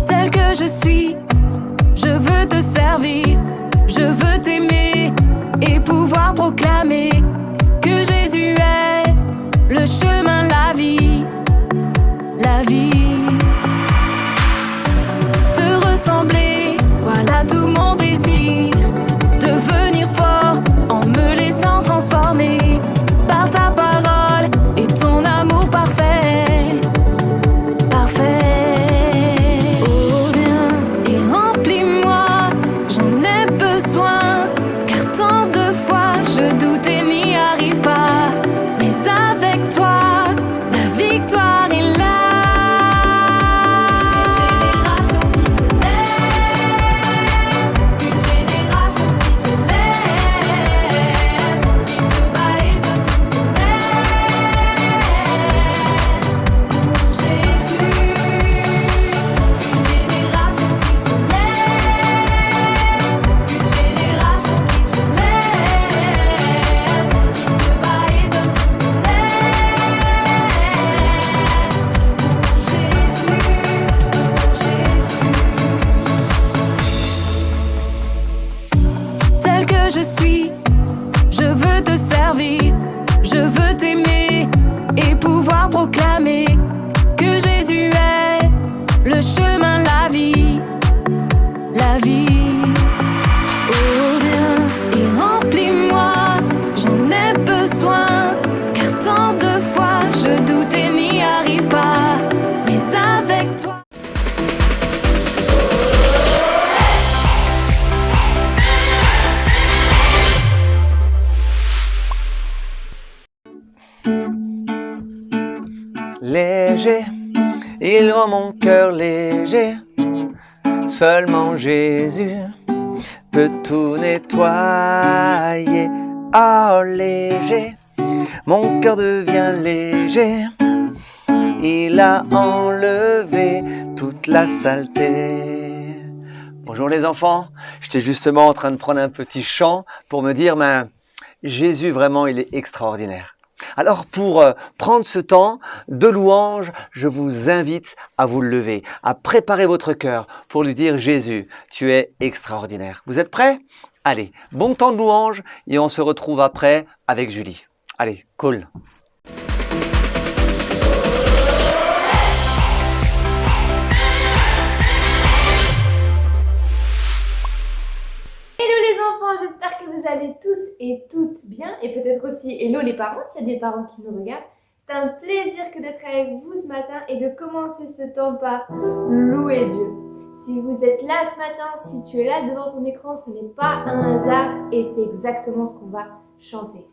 Tel que je suis, je veux te servir, je veux t'aimer et pouvoir proclamer que Jésus est le chemin, la vie, la vie. Te ressembler, voilà tout mon désir, devenir fort en me laissant transformer par ta parole et ton amour parfait, parfait. Oh viens et remplis-moi, j'en ai besoin, car tant de fois je doute et n'y arrive pas, mais avec toi, la victoire est là. Je suis, je veux te servir, je veux t'aimer et pouvoir proclamer que Jésus est le chemin, la vie, la vie. Oh viens et remplis-moi, j'en ai besoin, car tant de fois je doute et n'y arrive pas, mais avec toi. Léger, il rend mon cœur léger. Seulement Jésus peut tout nettoyer. Oh léger, mon cœur devient léger. Il a enlevé toute la saleté. Bonjour les enfants, j'étais justement en train de prendre un petit chant pour me dire, Jésus vraiment il est extraordinaire. Alors pour prendre ce temps de louange, je vous invite à vous lever, à préparer votre cœur pour lui dire Jésus, tu es extraordinaire. Vous êtes prêts? Allez, bon temps de louange et on se retrouve après avec Julie. Allez, cool. J'espère que vous allez tous et toutes bien, et peut-être aussi hello les parents s'il y a des parents qui nous regardent. C'est un plaisir que d'être avec vous ce matin et de commencer ce temps par louer Dieu. Si vous êtes là ce matin, si tu es là devant ton écran, ce n'est pas un hasard et c'est exactement ce qu'on va chanter.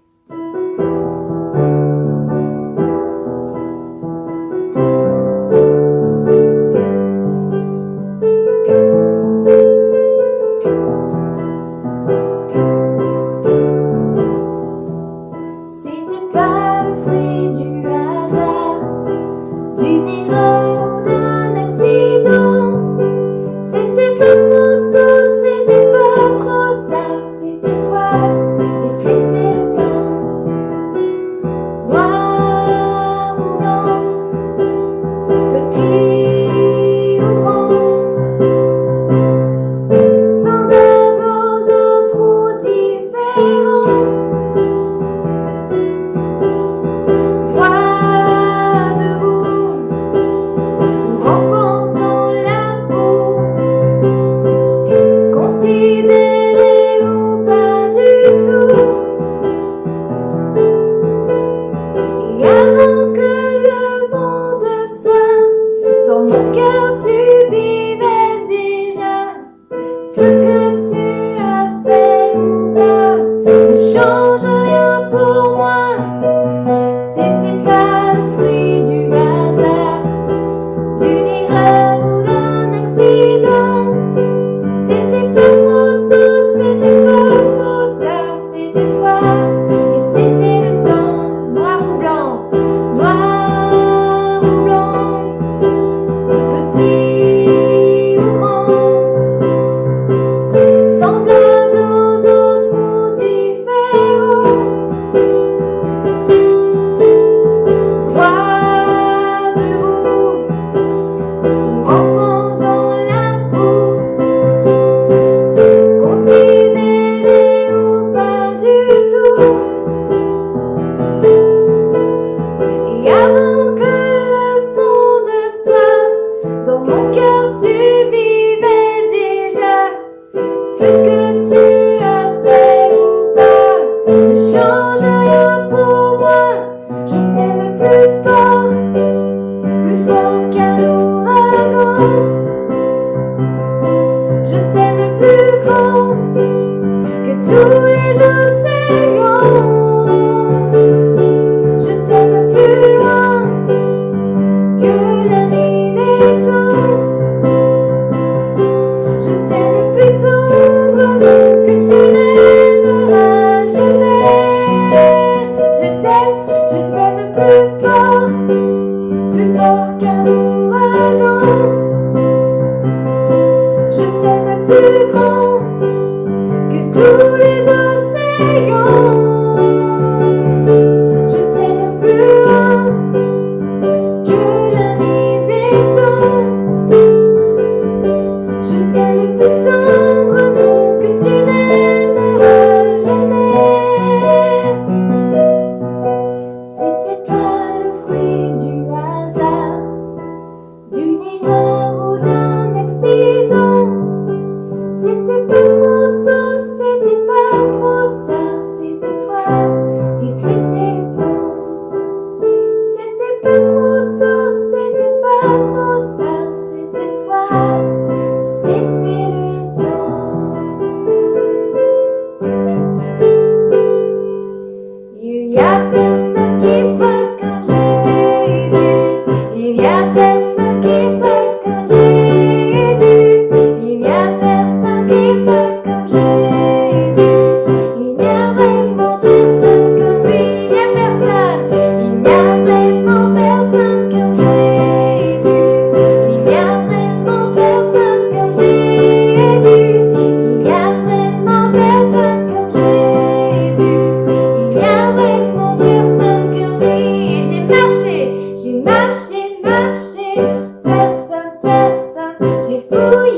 Petit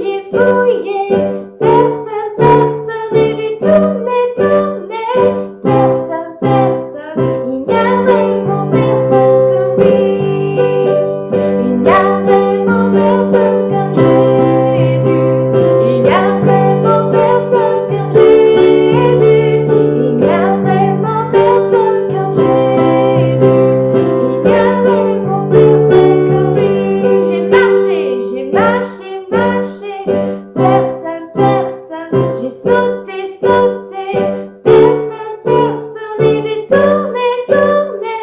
fouillé, fouillé, personne, personne, et j'ai tourné, tourné, personne, personne, il n'y a vraiment personne comme lui. Il n'y a vraiment personne comme Jésus. Il n'y a vraiment personne comme Jésus. Il n'y a vraiment personne comme Jésus. Il n'y a vraiment personne comme lui. J'ai marché, marché, personne, personne. J'ai sauté, sauté, personne, personne. Et j'ai tourné, tourné,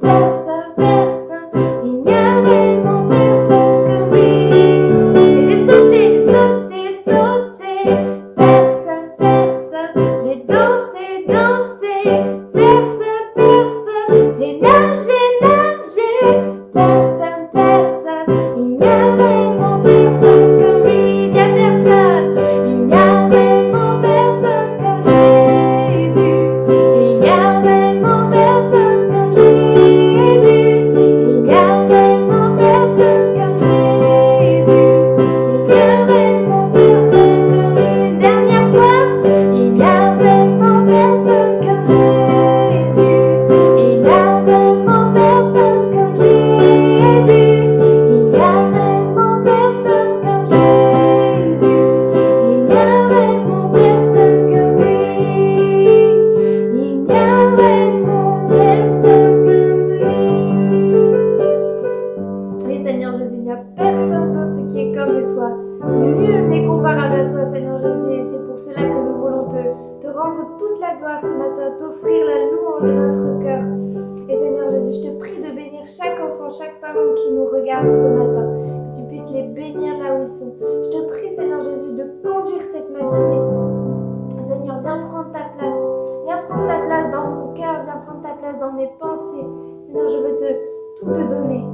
personne, personne. Il n'y a vraiment personne comme lui. Et j'ai sauté, sauté, personne, personne. J'ai dansé, dansé, personne, personne. J'ai nagé, nagé, personne, personne. Il n'y a vraiment personne comme lui. Il n'y a personne. Il n'y a vraiment personne comme Jésus. Il n'y a vraiment personne comme Jésus. Il n'y a vraiment personne comme Jésus. Il n'y a vraiment personne comme lui. Une dernière fois. Il n'y a vraiment personne comme Jésus. Il n'y a vraiment personne comme Jésus. Il n'y a vraiment personne comme Jésus. Il n'y a vraiment personne comme lui. Il n'y a vraiment personne comme lui. Oui, Seigneur Jésus, il n'y a personne d'autre qui est comme toi. Nul n'est comparable à toi, Seigneur Jésus, et c'est pour cela que nous voulons te rendre toute la gloire ce matin, t'offrir la louange de notre cœur. Et Seigneur Jésus, je te prie de bénir chaque enfant, chaque parent qui nous regarde ce matin, que tu puisses les bénir là où ils sont. Je te prie, Seigneur Jésus, de conduire cette matinée. Seigneur, viens prendre ta place. Viens prendre ta place dans mon cœur, viens prendre ta place dans mes pensées. Seigneur, je veux tout te donner.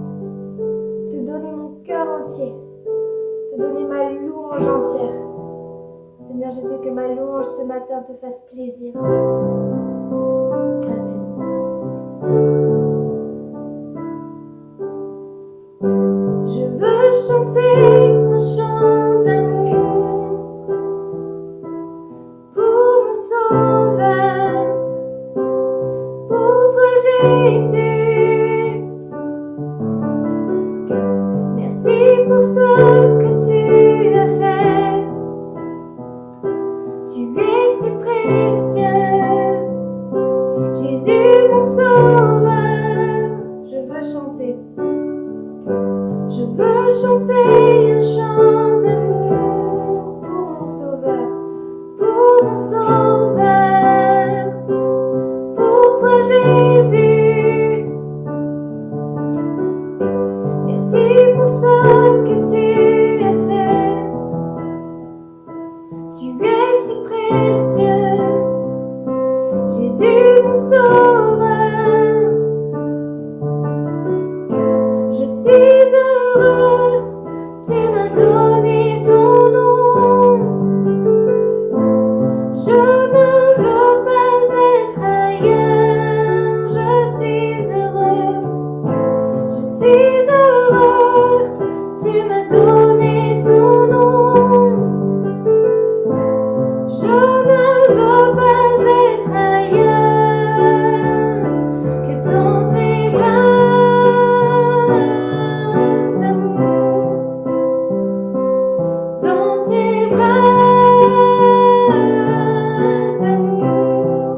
Te donner mon cœur entier. Te donner ma louange entière. Seigneur Jésus, que ma louange ce matin te fasse plaisir. Amen. Je veux chanter un chant d'amour pour mon Sauveur, pour toi Jésus. Merci pour ce que tu as fait. Tu es si précieux, Jésus mon Sauveur. Je veux chanter un chant d'amour pour mon Sauveur, pour toi Jésus. Merci pour ce que tu as fait. Tu es si précieux, Jésus mon Sauveur. Je suis heureux, tu m'as donné ton nom. Je ne veux pas être ailleurs. Je suis heureux, tu m'as donné ton nom. Je ne veux pas être ailleurs que dans tes bras d'amour, dans tes bras d'amour,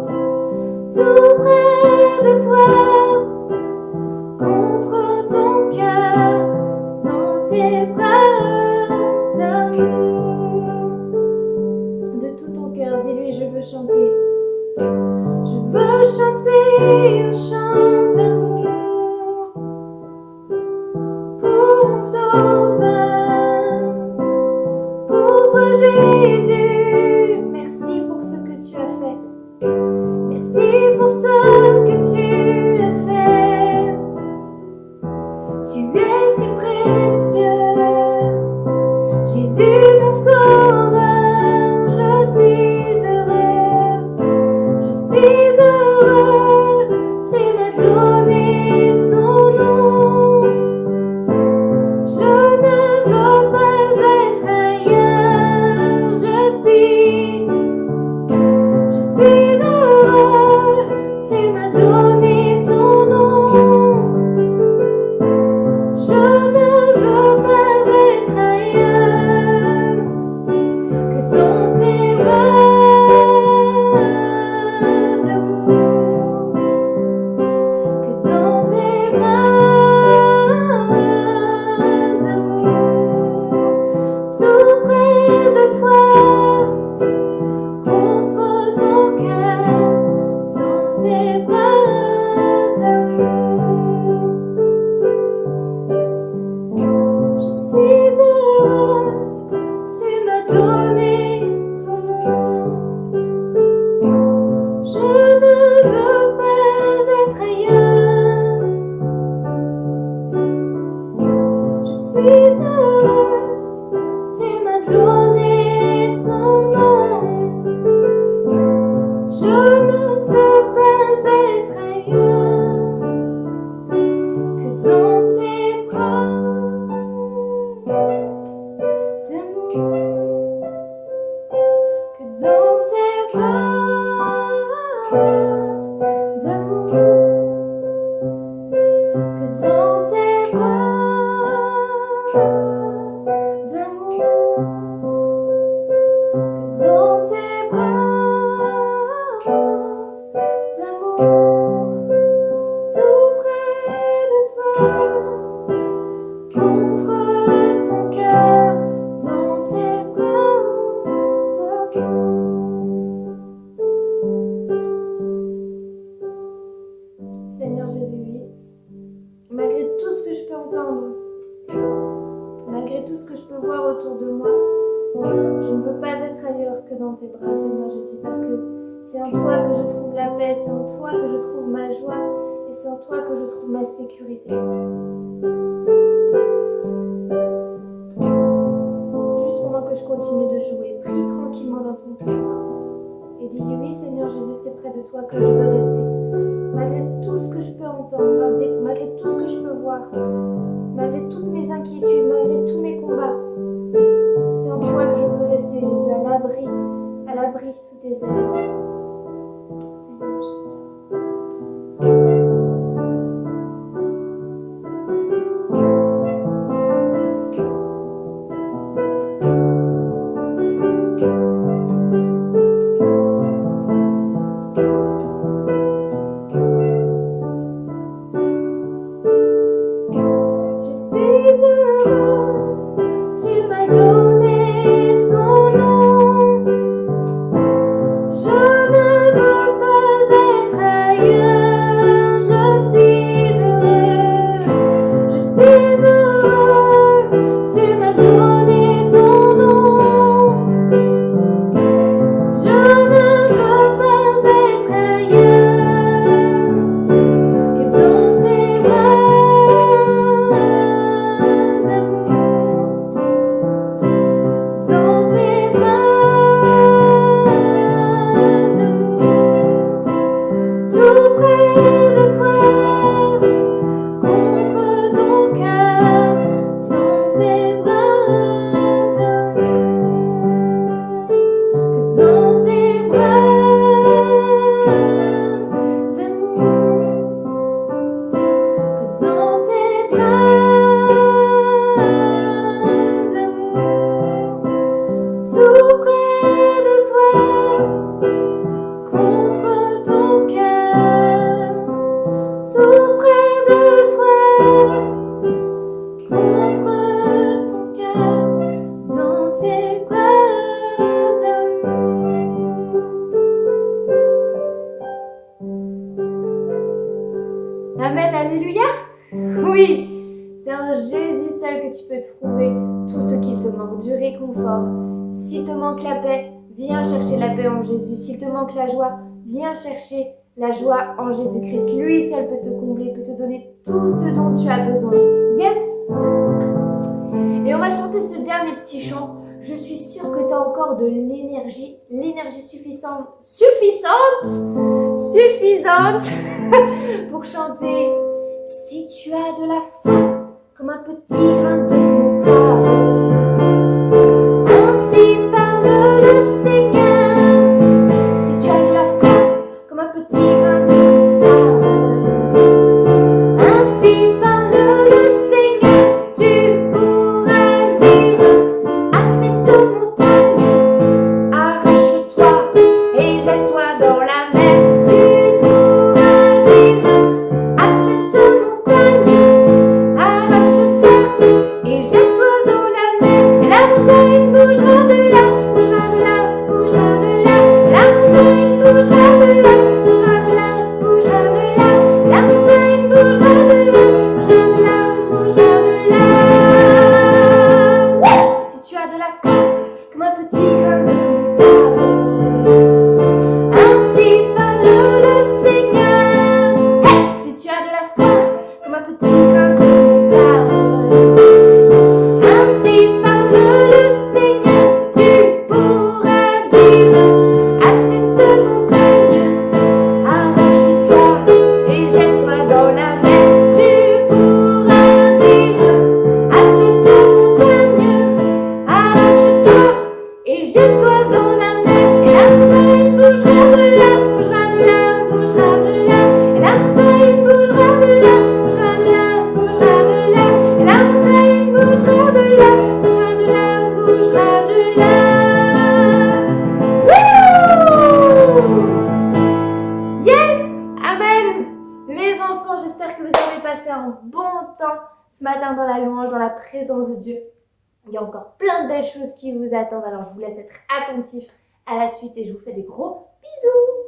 tout près de toi, contre ton cœur, dans tes bras. je peux voir autour de moi. Je ne veux pas être ailleurs que dans tes bras, Seigneur Jésus, parce que c'est en toi que je trouve la paix, c'est en toi que je trouve ma joie et c'est en toi que je trouve ma sécurité. Juste pendant que je continue de jouer, prie tranquillement dans ton cœur et dis-lui, oui Seigneur Jésus, c'est près de toi que je veux rester. Malgré tout ce que je peux entendre, malgré tout ce que je peux voir, malgré toutes mes inquiétudes, malgré tous mes combats, c'est en toi que je veux rester, Jésus, à l'abri sous tes ailes. Seigneur Jésus. Je suis heureux, tu m'as donné ton nom. Je ne veux pas être ailleurs, je suis heureux, tu m'as donné ton nom. Je ne veux pas être ailleurs que dans tes bras d'amour, dans tes bras d'amour, tout près de toi, contre ton cœur, dans tes bras d'amour, que dans tes bras d'amour, que dans tes bras d'amour, tout près de toi, contre ton cœur, tout près de toi, contre ton cœur, dans tes bras d'amour. Amen, alléluia. Oui, c'est en Jésus seul que tu peux trouver tout ce qu'il te manque, du réconfort. S'il te manque la paix, viens chercher la paix en Jésus. S'il te manque la joie, viens chercher la joie en Jésus-Christ. Lui seul peut te combler, peut te donner tout ce dont tu as besoin. Yes! Et on va chanter ce dernier petit chant. Je suis sûre que tu as encore de l'énergie suffisante pour chanter. Si tu as de la foi, comme un petit grain de moutarde, ainsi parle le Seigneur. Si tu as de la foi, comme un petit grain de moutarde, ainsi parle le Seigneur. Tu pourras dire à cette montagne, arrache-toi et jette-toi dans la mer. Tu pourras dire à cette montagne, arrache-toi et jette-toi dans la mer. Et la montagne bougera de là, bougera de là, bougera de là. La montagne bougera de là, bougera de là, bougera de là. La montagne bougera de là, bougera de là, bougera de là. Si tu as de la foi, comme un petit grain de moutarde, ainsi parle le Seigneur. Si tu as de la foi, comme un petit grain de moutarde, ainsi parle le Seigneur. Tu pourras dire à cette montagne, arrache-toi et jette-toi dans la mer. Tu pourras dire à cette montagne, arrache-toi et jette-toi dans la mer. Et la montagne bougera de là, bougera de là, bougera de là. Et la montagne bougera de là, bougera de là, bougera de là. Et la montagne bougera de là, bougera de là, bougera de là. Wouh! Yes! Amen! Les enfants, j'espère que vous avez passé un bon temps ce matin dans la louange, dans la présence de Dieu. Il y a encore plein de belles choses qui vous attendent, alors je vous laisse être attentifs à la suite et je vous fais des gros bisous.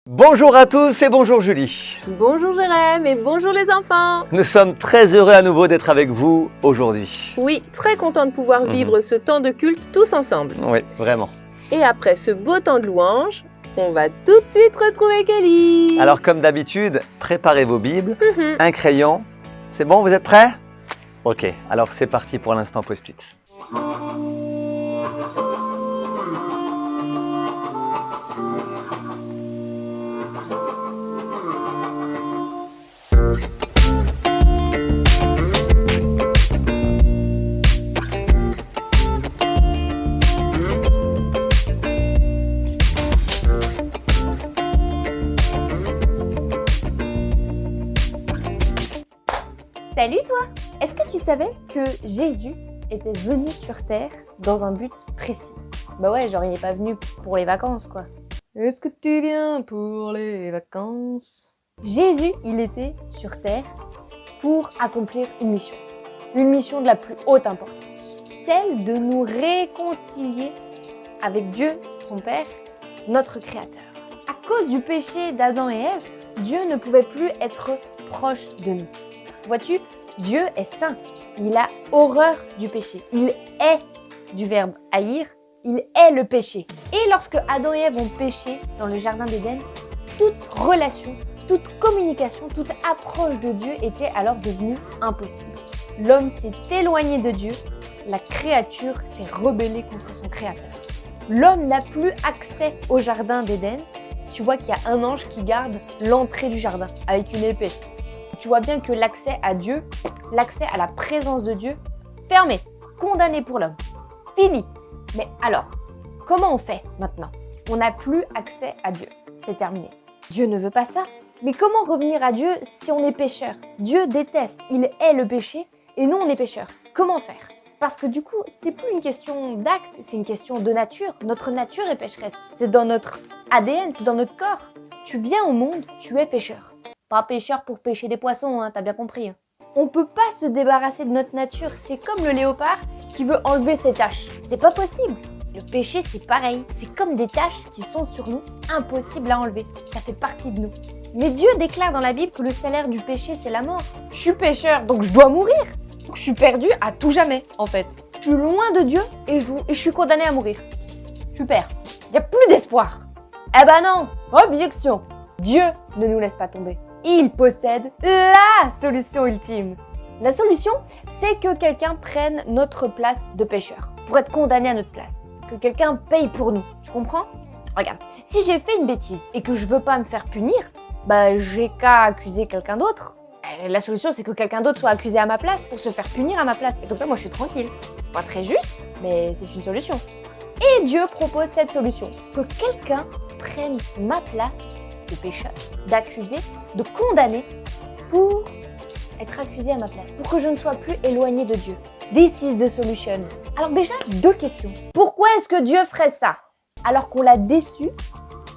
Bonjour à tous et bonjour Julie. Bonjour Jérém et bonjour les enfants. Nous sommes très heureux à nouveau d'être avec vous aujourd'hui. Oui, très content de pouvoir vivre ce temps de culte tous ensemble. Oui, vraiment. Et après ce beau temps de louange, on va tout de suite retrouver Kelly. Alors comme d'habitude, préparez vos Bibles, un crayon. C'est bon, vous êtes prêts? Ok, alors c'est parti pour l'instant post-it. Salut toi! Est-ce que tu savais que Jésus était venu sur Terre dans un but précis? Bah ouais, genre il n'est pas venu pour les vacances quoi. Est-ce que tu viens pour les vacances? Jésus, il était sur Terre pour accomplir une mission de la plus haute importance. Celle de nous réconcilier avec Dieu, son Père, notre Créateur. À cause du péché d'Adam et Ève, Dieu ne pouvait plus être proche de nous. Vois-tu, Dieu est saint, il a horreur du péché, il est du verbe haïr, il est le péché. Et lorsque Adam et Ève ont péché dans le jardin d'Éden, toute relation, toute communication, toute approche de Dieu était alors devenue impossible. L'homme s'est éloigné de Dieu, la créature s'est rebellée contre son créateur. L'homme n'a plus accès au jardin d'Éden. Tu vois qu'il y a un ange qui garde l'entrée du jardin avec une épée. Tu vois bien que l'accès à Dieu, l'accès à la présence de Dieu, fermé, condamné pour l'homme. Fini. Mais alors, comment on fait maintenant? On n'a plus accès à Dieu. C'est terminé. Dieu ne veut pas ça. Mais comment revenir à Dieu si on est pécheur? Dieu déteste, il est le péché et nous on est pécheurs. Comment faire? Parce que du coup, c'est plus une question d'acte, c'est une question de nature. Notre nature est pécheresse. C'est dans notre ADN, c'est dans notre corps. Tu viens au monde, tu es pécheur. Pas pêcheur pour pêcher des poissons, hein, t'as bien compris. Hein. On peut pas se débarrasser de notre nature, c'est comme le léopard qui veut enlever ses taches. C'est pas possible. Le péché, c'est pareil, c'est comme des taches qui sont sur nous, impossible à enlever. Ça fait partie de nous. Mais Dieu déclare dans la Bible que le salaire du péché, c'est la mort. Je suis pécheur, donc je dois mourir. Donc je suis perdu à tout jamais, en fait. Je suis loin de Dieu et je suis condamné à mourir. Super, il n'y a plus d'espoir. Eh ben non, objection. Dieu ne nous laisse pas tomber. Il possède la solution ultime. La solution, c'est que quelqu'un prenne notre place de pécheur, pour être condamné à notre place. Que quelqu'un paye pour nous, tu comprends? Regarde, si j'ai fait une bêtise et que je veux pas me faire punir, bah j'ai qu'à accuser quelqu'un d'autre. La solution, c'est que quelqu'un d'autre soit accusé à ma place pour se faire punir à ma place. Et comme ça, moi, je suis tranquille. C'est pas très juste, mais c'est une solution. Et Dieu propose cette solution, que quelqu'un prenne ma place de pécheur, d'accusé, de condamné pour être accusé à ma place, pour que je ne sois plus éloigné de Dieu. This is the solution. Alors déjà, deux questions. Pourquoi est-ce que Dieu ferait ça? Alors qu'on l'a déçu,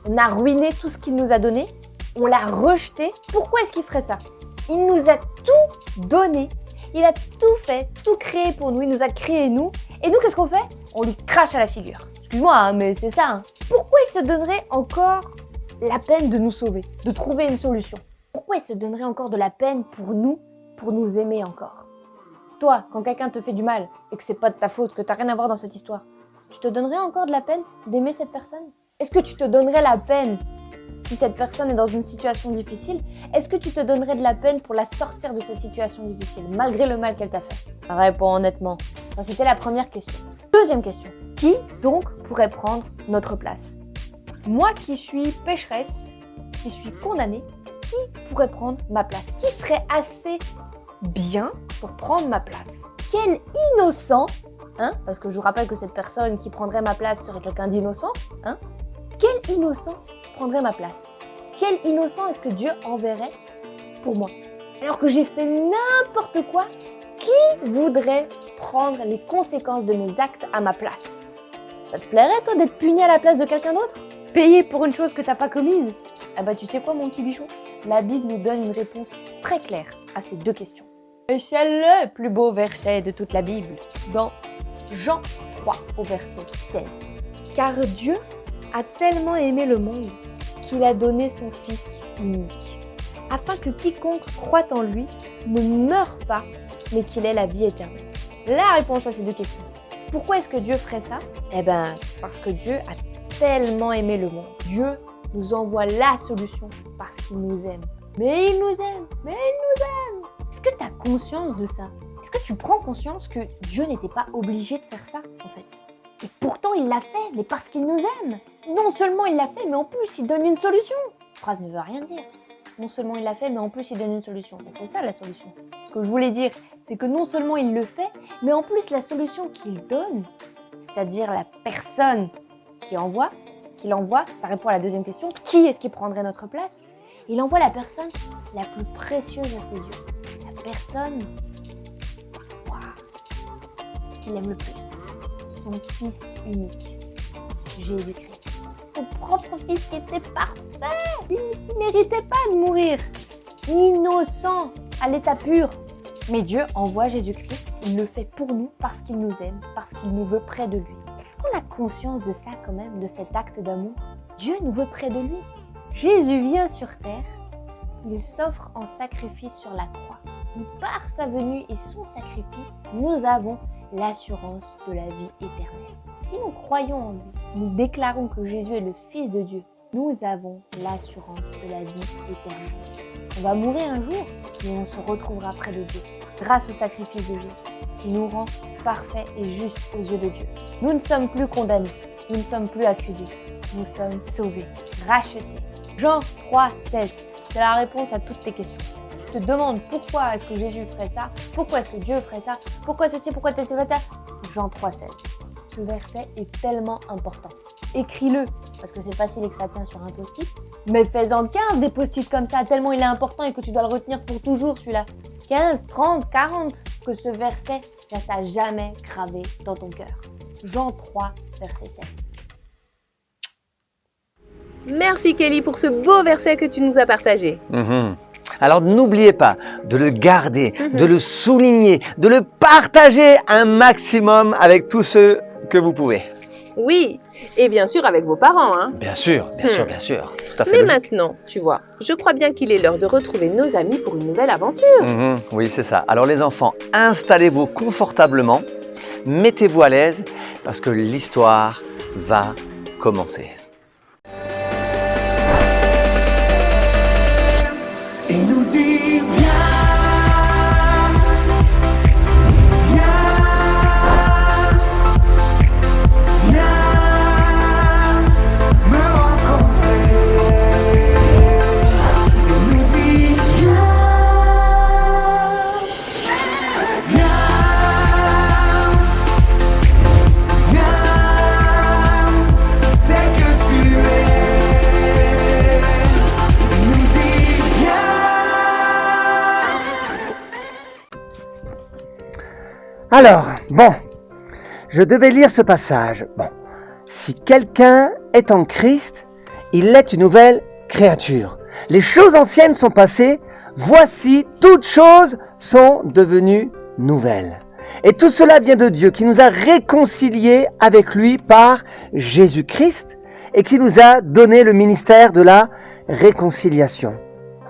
on a ruiné tout ce qu'il nous a donné, on l'a rejeté. Pourquoi est-ce qu'il ferait ça? Il nous a tout donné, il a tout fait, tout créé pour nous, il nous a créé nous. Et nous, qu'est-ce qu'on fait? On lui crache à la figure. Excuse-moi, hein, mais c'est ça. Hein. Pourquoi il se donnerait encore la peine de nous sauver, de trouver une solution? Pourquoi il se donnerait encore de la peine pour nous aimer encore? Toi, quand quelqu'un te fait du mal et que c'est pas de ta faute, que t'as rien à voir dans cette histoire, tu te donnerais encore de la peine d'aimer cette personne? Est-ce que tu te donnerais la peine si cette personne est dans une situation difficile? Est-ce que tu te donnerais de la peine pour la sortir de cette situation difficile, malgré le mal qu'elle t'a fait? Réponds honnêtement. Ça, c'était la première question. Deuxième question. Qui donc pourrait prendre notre place? Moi qui suis pécheresse, qui suis condamnée, qui pourrait prendre ma place? Qui serait assez bien pour prendre ma place? Quel innocent, hein? Parce que je vous rappelle que cette personne qui prendrait ma place serait quelqu'un d'innocent, hein? Quel innocent prendrait ma place? Quel innocent est-ce que Dieu enverrait pour moi? Alors que j'ai fait n'importe quoi, qui voudrait prendre les conséquences de mes actes à ma place? Ça te plairait, toi, d'être puni à la place de quelqu'un d'autre? Payé pour une chose que t'as pas commise? Ah bah tu sais quoi, mon petit bichon? La Bible nous donne une réponse très claire à ces deux questions. Et c'est le plus beau verset de toute la Bible, dans Jean 3 au verset 16. Car Dieu a tellement aimé le monde qu'il a donné son Fils unique, afin que quiconque croit en lui ne meure pas, mais qu'il ait la vie éternelle. La réponse à ces deux questions. Pourquoi est-ce que Dieu ferait ça? Eh bien, parce que Dieu a tellement aimé le monde. Dieu nous envoie la solution parce qu'il nous aime. Mais il nous aime, mais il nous aime. Est-ce que tu as conscience de ça? Est-ce que tu prends conscience que Dieu n'était pas obligé de faire ça, en fait? Et pourtant, il l'a fait, mais parce qu'il nous aime. Non seulement il l'a fait, mais en plus, il donne une solution. Cette phrase ne veut rien dire. Non seulement il l'a fait, mais en plus, il donne une solution. Et c'est ça, la solution. Ce que je voulais dire, c'est que non seulement il le fait, mais en plus, la solution qu'il donne, c'est-à-dire la personne qu'il envoie, ça répond à la deuxième question, qui est-ce qui prendrait notre place? Il envoie la personne la plus précieuse à ses yeux. La personne qu'il aime le plus. Son Fils unique, Jésus-Christ. Son propre Fils qui était parfait, qui ne méritait pas de mourir. Innocent, à l'état pur. Mais Dieu envoie Jésus-Christ, il le fait pour nous parce qu'il nous aime, parce qu'il nous veut près de lui. Est-ce qu'on a conscience de ça quand même, de cet acte d'amour? Dieu nous veut près de lui. Jésus vient sur terre, il s'offre en sacrifice sur la croix. Et par sa venue et son sacrifice, nous avons l'assurance de la vie éternelle. Si nous croyons en lui, nous déclarons que Jésus est le Fils de Dieu, nous avons l'assurance de la vie éternelle. On va mourir un jour, mais on se retrouvera près de Dieu, grâce au sacrifice de Jésus, qui nous rend parfaits et justes aux yeux de Dieu. Nous ne sommes plus condamnés, nous ne sommes plus accusés, nous sommes sauvés, rachetés. Jean 3, 16, c'est la réponse à toutes tes questions. Si tu te demandes pourquoi est-ce que Jésus ferait ça, pourquoi est-ce que Dieu ferait ça, pourquoi ceci, pourquoi ça, Jean 3, 16. Ce verset est tellement important. Écris-le, parce que c'est facile et que ça tient sur un post-it, mais fais-en 15 des post-it comme ça, tellement il est important et que tu dois le retenir pour toujours celui-là. 15, 30, 40, que ce verset reste à jamais gravé dans ton cœur. Jean 3, verset 16. Merci Kelly pour ce beau verset que tu nous as partagé. Alors n'oubliez pas de le garder, de le souligner, de le partager un maximum avec tous ceux que vous pouvez. Oui, et bien sûr avec vos parents. Hein. Bien sûr, bien sûr, bien sûr. Tout à fait Mais logique. maintenant, tu vois, je crois bien qu'il est l'heure de retrouver nos amis pour une nouvelle aventure. Oui, c'est ça. Alors les enfants, installez-vous confortablement, mettez-vous à l'aise parce que l'histoire va commencer. Il nous dit viens, me rencontrer. Il nous dit viens, tel que tu es. Il nous dit Alors, bon, je devais lire ce passage. Bon, si quelqu'un est en Christ, il est une nouvelle créature. Les choses anciennes sont passées, voici, toutes choses sont devenues nouvelles. Et tout cela vient de Dieu qui nous a réconciliés avec lui par Jésus-Christ et qui nous a donné le ministère de la réconciliation.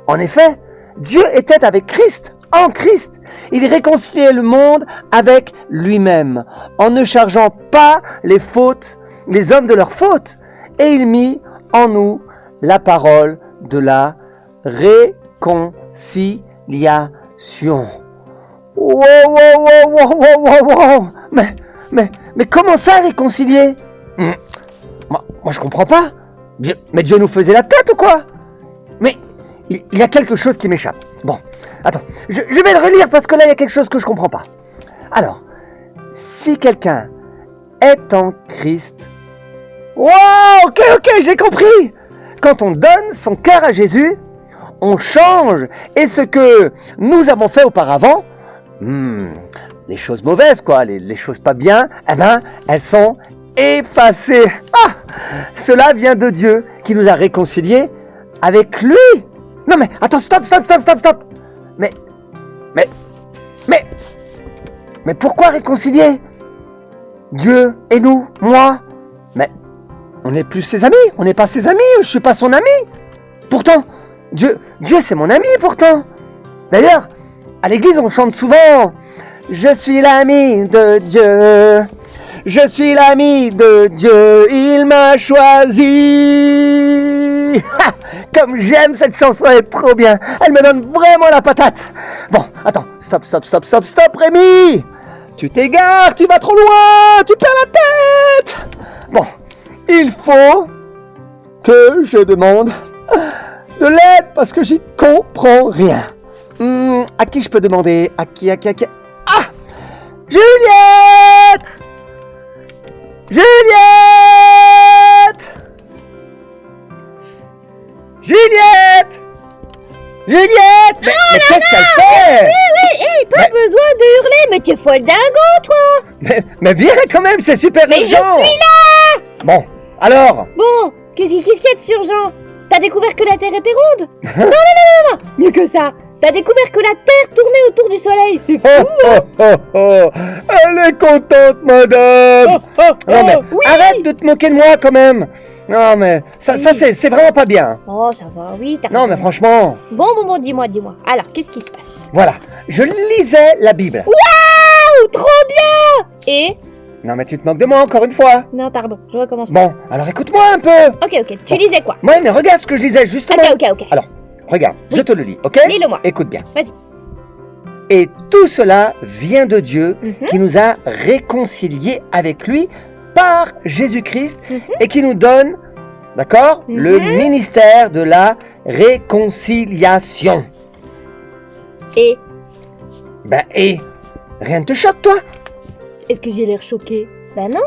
En effet, Dieu était avec Christ. En Christ, il réconciliait le monde avec lui-même, en ne chargeant pas les hommes de leurs fautes, et il mit en nous la parole de la réconciliation. Wow, wow, wow, wow, wow, wow. Mais comment ça réconcilier? Moi je comprends pas. Mais Dieu nous faisait la tête ou quoi? Mais il y a quelque chose qui m'échappe. Bon, attends, je vais le relire parce que là, il y a quelque chose que je ne comprends pas. Alors, si quelqu'un est en Christ... Wow, ok, j'ai compris. Quand on donne son cœur à Jésus, on change. Et ce que nous avons fait auparavant, les choses mauvaises, quoi, les choses pas bien, eh ben, elles sont effacées. Ah, cela vient de Dieu qui nous a réconciliés avec lui. Non mais, attends, stop. Mais pourquoi réconcilier Dieu et nous, moi? on n'est plus ses amis, on n'est pas ses amis, je suis pas son ami. Pourtant, Dieu c'est mon ami pourtant. D'ailleurs, à l'église on chante souvent « Je suis l'ami de Dieu, je suis l'ami de Dieu, il m'a choisi ». Comme j'aime cette chanson, elle est trop bien, elle me donne vraiment la patate. Bon, attends, stop Rémi. Tu t'égares, tu vas trop loin, tu perds la tête. Bon, il faut que je demande de l'aide parce que j'y comprends rien. À qui je peux demander? À qui? Ah, Juliette! Mais qu'est-ce qu'elle fait? Oui, pas besoin de hurler, mais tu es folle dingo, toi. Mais viens quand même, c'est super Mais urgent. je suis là. Bon, alors? Bon, qu'est-ce qu'il y a de si urgent? T'as découvert que la Terre était ronde? Non, mieux que ça. T'as découvert que la Terre tournait autour du Soleil. C'est fou. Elle est contente, madame. Non mais oui. arrête de te moquer de moi quand même. Non mais ça c'est vraiment pas bien. Oh, ça va, oui, t'as Non raison. mais franchement, Bon, dis-moi. Alors, qu'est-ce qui se passe? voilà, je lisais la Bible. Oh, trop bien. Et? Non mais tu te moques de moi encore une fois. Non, pardon, je recommence. Bon, alors écoute-moi un peu. Ok, tu lisais quoi? Ouais mais regarde ce que je lisais justement. Ok. Alors, regarde, je te le lis, ok? Lis-le-moi. Écoute bien. Vas-y. Et tout cela vient de Dieu Mhm. qui nous a réconciliés avec lui par Jésus-Christ Mhm. et qui nous donne, d'accord, le Mhm. ministère de la réconciliation. Et? Et rien ne te choque, toi? Est-ce que j'ai l'air choquée? Ben non.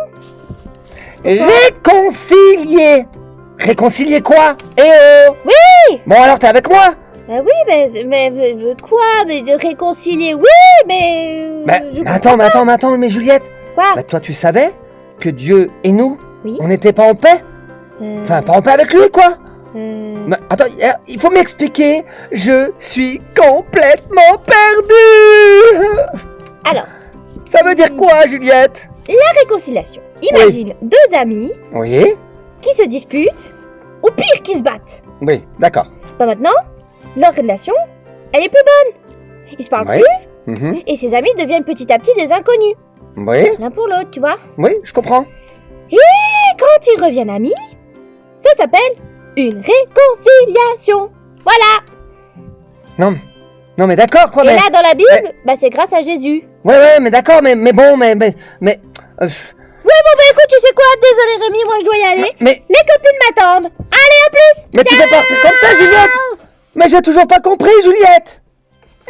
Réconcilier. Réconcilier quoi? Oui. Bon alors t'es avec moi? Ben oui, mais quoi? Mais de réconcilier, oui, mais... je Mais attends, mais Juliette, Quoi? toi tu savais que Dieu et nous, Oui. on n'était pas en paix? Enfin, pas en paix avec lui, quoi? Mais attends, il faut m'expliquer. Je suis complètement perdu. Alors, Ça veut dire quoi, Juliette? la réconciliation. Imagine deux amis Oui, qui se disputent, ou pire, qui se battent. oui, d'accord. Ben maintenant, leur relation, elle est plus bonne. Ils se parlent Oui. plus, Mhm. et ces amis deviennent petit à petit des inconnus. Oui, L'un pour l'autre, tu vois. oui, je comprends. Et quand ils reviennent amis, ça s'appelle une réconciliation. Voilà. Non, mais d'accord, quoi, Et mais... là, dans la Bible, bah, c'est grâce à Jésus. Ouais, mais d'accord, mais bon, mais... Oui, bon, bah écoute, tu sais quoi? Désolé Rémi, moi je dois y aller. Mais Les copines m'attendent. Allez, à plus. tu peux partir comme ça, Juliette? Mais j'ai toujours pas compris, Juliette.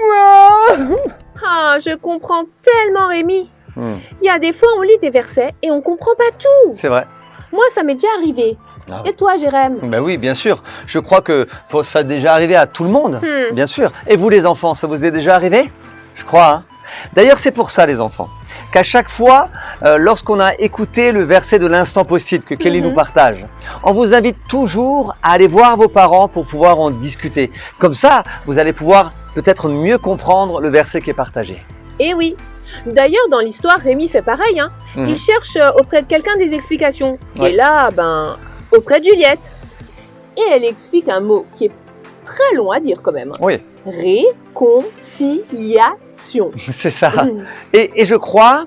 Oh. Ah, je comprends tellement Rémi. Il y a des fois on lit des versets et on comprend pas tout. C'est vrai. Moi ça m'est déjà arrivé. Ah. Et toi Jérém? Ben oui, bien sûr. Je crois que ça a déjà arrivé à tout le monde. Hmm. Bien sûr. Et vous les enfants, ça vous est déjà arrivé? Je crois, hein. D'ailleurs, c'est pour ça les enfants, qu'à chaque fois, lorsqu'on a écouté le verset de l'instant possible que Kelly nous partage, on vous invite toujours à aller voir vos parents pour pouvoir en discuter. Comme ça, vous allez pouvoir peut-être mieux comprendre le verset qui est partagé. Eh oui. D'ailleurs dans l'histoire Rémi fait pareil, hein. Mhm. Il cherche auprès de quelqu'un des explications. Ouais. Et là, auprès de Juliette. Et elle explique un mot qui est très long à dire quand même. Oui, Réconciliation. c'est ça. Mm. Et je crois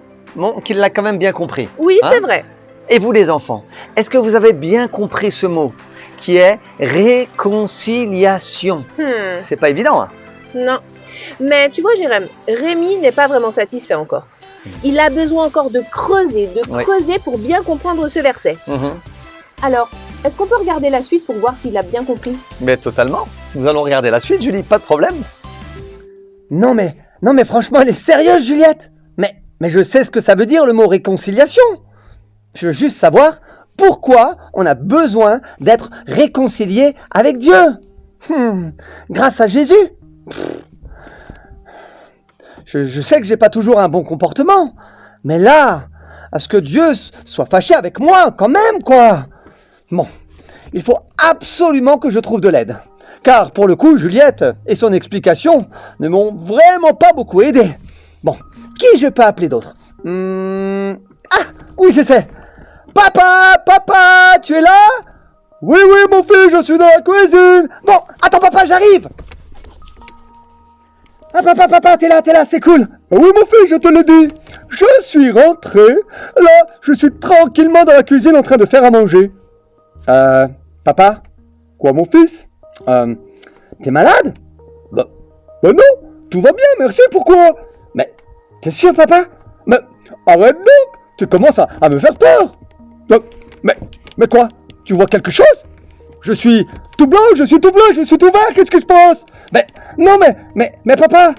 qu'il l'a quand même bien compris. Oui, Hein? c'est vrai. Et vous les enfants, est-ce que vous avez bien compris ce mot qui est réconciliation? C'est pas évident, hein? Non. Mais tu vois, Jérém, Rémi n'est pas vraiment satisfait encore. Il a besoin encore de creuser Ouais. pour bien comprendre ce verset. Alors, est-ce qu'on peut regarder la suite pour voir s'il a bien compris? Mais totalement. Nous allons regarder la suite, Julie, pas de problème. Non mais franchement, elle est sérieuse, Juliette. Mais je sais ce que ça veut dire le mot réconciliation. Je veux juste savoir pourquoi on a besoin d'être réconcilié avec Dieu. Grâce à Jésus. Je sais que j'ai pas toujours un bon comportement, mais là, à ce que Dieu soit fâché avec moi, quand même, quoi. Bon, il faut absolument que je trouve de l'aide. Car pour le coup, Juliette et son explication ne m'ont vraiment pas beaucoup aidé. Bon, qui je peux appeler d'autre? Ah, oui, je sais. Papa, tu es là? Oui, mon fils, je suis dans la cuisine. Bon, attends, papa, j'arrive. Ah, papa, t'es là, c'est cool. Oui, mon fils, je te le dis. Je suis rentré. Là, je suis tranquillement dans la cuisine en train de faire à manger. Papa? Quoi, mon fils? T'es malade? Bah non, tout va bien, merci, pourquoi? Mais, t'es sûr, papa? Mais, arrête donc, tu commences à me faire peur. Mais quoi? Tu vois quelque chose? Je suis tout blanc, je suis tout vert, qu'est-ce qui se passe? Mais, non, mais papa,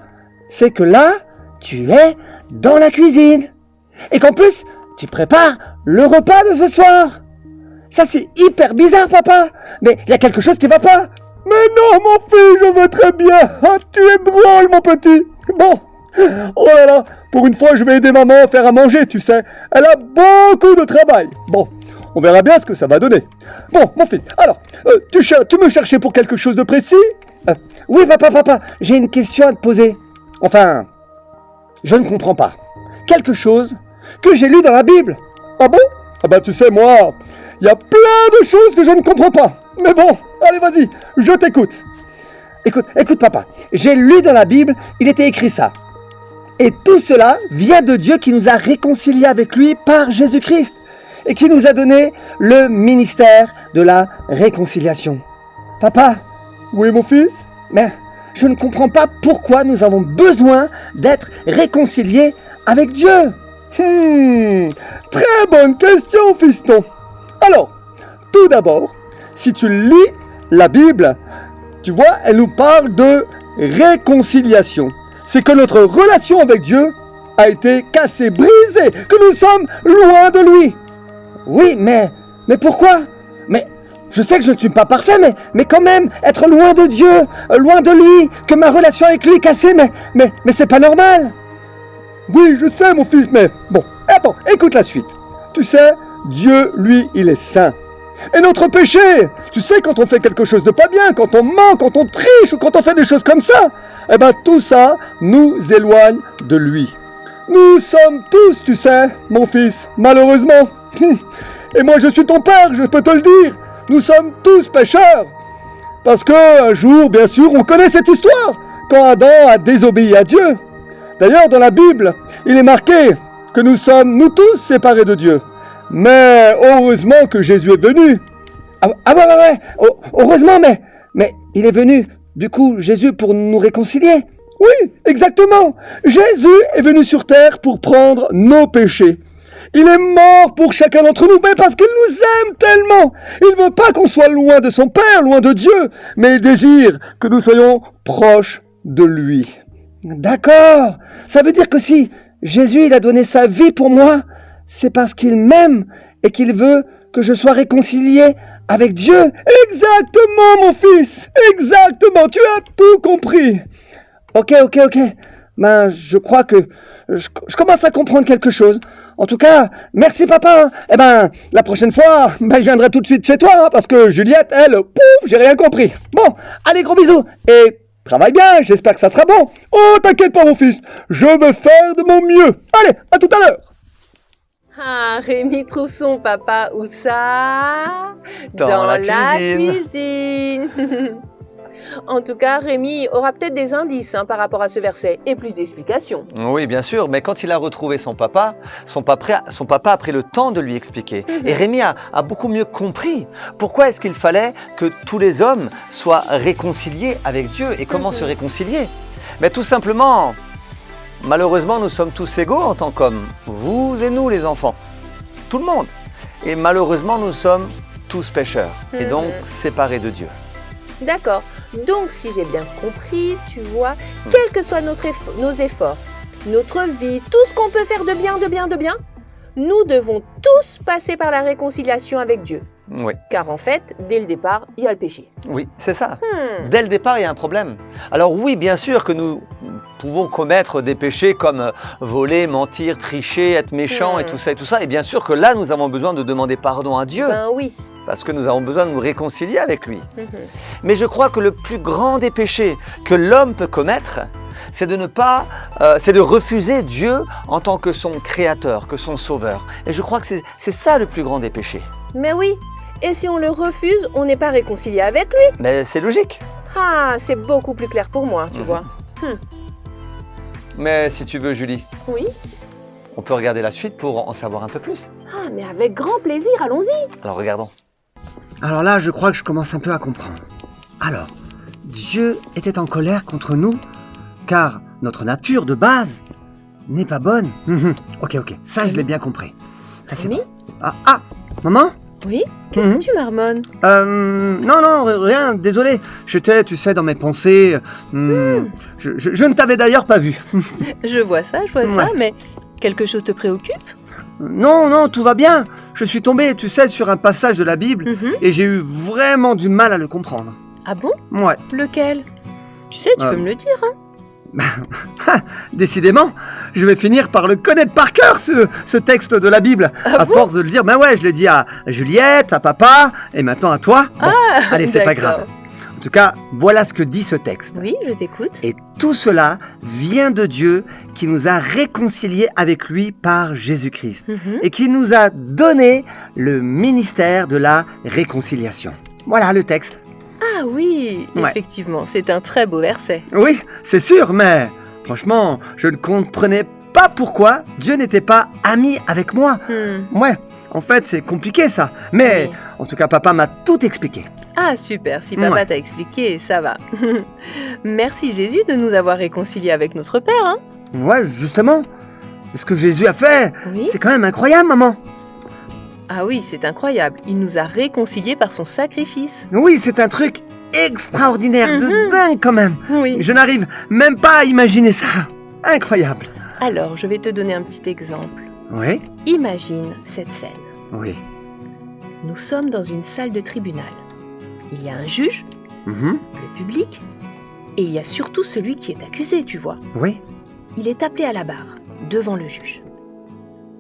c'est que là, tu es dans la cuisine. Et qu'en plus, tu prépares le repas de ce soir. Ça, c'est hyper bizarre, papa. Mais il y a quelque chose qui va pas. Mais non, mon fils, je vais très bien. Ah, tu es drôle, mon petit. Bon, oh là là, pour une fois, je vais aider maman à faire à manger, tu sais. Elle a beaucoup de travail. Bon, on verra bien ce que ça va donner. Bon, mon fils, alors, tu me cherchais pour quelque chose de précis? Oui, papa, j'ai une question à te poser. Enfin, je ne comprends pas. Quelque chose que j'ai lu dans la Bible. Ah bon? Ah bah tu sais, moi, il y a plein de choses que je ne comprends pas. Mais bon, allez, vas-y, je t'écoute. Écoute, papa, j'ai lu dans la Bible, il était écrit ça. Et tout cela vient de Dieu qui nous a réconciliés avec lui par Jésus-Christ et qui nous a donné le ministère de la réconciliation. Papa? Oui, mon fils? Mais je ne comprends pas pourquoi nous avons besoin d'être réconciliés avec Dieu. Très bonne question, fiston. Alors, tout d'abord, si tu lis la Bible, tu vois, elle nous parle de réconciliation. C'est que notre relation avec Dieu a été cassée, brisée, que nous sommes loin de lui. Oui, mais pourquoi? Mais je sais que je ne suis pas parfait, mais quand même, être loin de Dieu, loin de lui, que ma relation avec lui est cassée, mais c'est pas normal. Oui, je sais, mon fils, mais bon, attends, écoute la suite. Tu sais, Dieu, lui, il est saint. Et notre péché, tu sais, quand on fait quelque chose de pas bien, quand on ment, quand on triche, ou quand on fait des choses comme ça, eh ben tout ça nous éloigne de lui. Nous sommes tous, tu sais, mon fils, malheureusement. Et moi, je suis ton père, je peux te le dire. Nous sommes tous pécheurs. Parce qu'un jour, bien sûr, on connaît cette histoire, quand Adam a désobéi à Dieu. D'ailleurs, dans la Bible, il est marqué que nous sommes, nous tous, séparés de Dieu. Mais heureusement que Jésus est venu. Ouais. Heureusement, mais il est venu, du coup, Jésus, pour nous réconcilier. Oui, exactement. Jésus est venu sur terre pour prendre nos péchés. Il est mort pour chacun d'entre nous, mais parce qu'il nous aime tellement. Il ne veut pas qu'on soit loin de son Père, loin de Dieu, mais il désire que nous soyons proches de lui. D'accord. Ça veut dire que si Jésus, il a donné sa vie pour moi, c'est parce qu'il m'aime et qu'il veut que je sois réconcilié avec Dieu. Exactement, mon fils. Exactement. Tu as tout compris. Ok. Ben, je crois que je commence à comprendre quelque chose. En tout cas, merci papa. Eh ben, la prochaine fois, je viendrai tout de suite chez toi, parce que Juliette, elle, pouf, j'ai rien compris. Bon, allez, gros bisous. Et travaille bien, j'espère que ça sera bon. Oh, t'inquiète pas, mon fils. Je vais faire de mon mieux. Allez, à tout à l'heure. Ah, Rémi trouve son papa où ça? Dans la cuisine. En tout cas, Rémi aura peut-être des indices par rapport à ce verset et plus d'explications. Oui, bien sûr, mais quand il a retrouvé son papa a pris le temps de lui expliquer. Et Rémi a beaucoup mieux compris pourquoi est-ce qu'il fallait que tous les hommes soient réconciliés avec Dieu. Et comment se réconcilier? Mais tout simplement, malheureusement, nous sommes tous égaux en tant qu'hommes. Vous et nous, les enfants. Tout le monde. Et malheureusement, nous sommes tous pécheurs. Et donc, séparés de Dieu. D'accord. Donc, si j'ai bien compris, tu vois, quels que soient nos efforts, notre vie, tout ce qu'on peut faire de bien, nous devons tous passer par la réconciliation avec Dieu. Oui. Car en fait, dès le départ, il y a le péché. Oui, c'est ça. Dès le départ, il y a un problème. Alors oui, bien sûr que nous pouvons commettre des péchés comme voler, mentir, tricher, être méchant et tout ça. Et bien sûr que là, nous avons besoin de demander pardon à Dieu. Ben oui. Parce que nous avons besoin de nous réconcilier avec lui. Mais je crois que le plus grand des péchés que l'homme peut commettre, c'est de ne pas, c'est de refuser Dieu en tant que son créateur, que son sauveur. Et je crois que c'est ça le plus grand des péchés. Mais oui, et si on le refuse, on n'est pas réconcilié avec lui. Mais c'est logique. Ah, c'est beaucoup plus clair pour moi, tu Mhm. vois. Mais si tu veux, Julie, Oui. on peut regarder la suite pour en savoir un peu plus. Ah, mais avec grand plaisir, allons-y. Alors regardons. Alors là, je crois que je commence un peu à comprendre. Alors, Dieu était en colère contre nous, car notre nature de base n'est pas bonne. Ok, ça je l'ai bien compris. Ça c'est Rémi? bon. Ah, maman? Oui, qu'est-ce Mhm. que tu marmonnes? Non, rien, désolé. J'étais, tu sais, dans mes pensées. Je ne t'avais d'ailleurs pas vu. Je vois ça, Ouais. mais quelque chose te préoccupe? Non, tout va bien. Je suis tombé, tu sais, sur un passage de la Bible Mhm. et j'ai eu vraiment du mal à le comprendre. Ah bon? Ouais, Lequel? Tu sais, tu peux me le dire, hein? décidément, je vais finir par le connaître par cœur, ce texte de la Bible. Ah À bon? force de le dire, ben ouais, je l'ai dit à Juliette, à papa, et maintenant à toi. Bon, allez, c'est pas D'accord. grave. En tout cas, voilà ce que dit ce texte. Oui, je t'écoute. Et tout cela vient de Dieu qui nous a réconciliés avec lui par Jésus-Christ Mhm. et qui nous a donné le ministère de la réconciliation. Voilà le texte. Ah oui, Ouais. effectivement, c'est un très beau verset. Oui, c'est sûr, mais franchement, je ne comprenais pas pourquoi Dieu n'était pas ami avec moi. Ouais, en fait, c'est compliqué ça. Mais Oui. en tout cas, papa m'a tout expliqué. Ah super, si papa Ouais. t'a expliqué, ça va. Merci Jésus de nous avoir réconciliés avec notre Père, hein? Ouais, justement. Ce que Jésus a fait, Oui. c'est quand même incroyable, maman. Ah oui, c'est incroyable. Il nous a réconciliés par son sacrifice. Oui, c'est un truc extraordinaire, de dingue quand même. Oui. Je n'arrive même pas à imaginer ça. Incroyable. Alors, je vais te donner un petit exemple. Oui, Imagine cette scène. oui. Nous sommes dans une salle de tribunal. Il y a un juge, Mhm, le public, et il y a surtout celui qui est accusé, tu vois. oui. Il est appelé à la barre, devant le juge.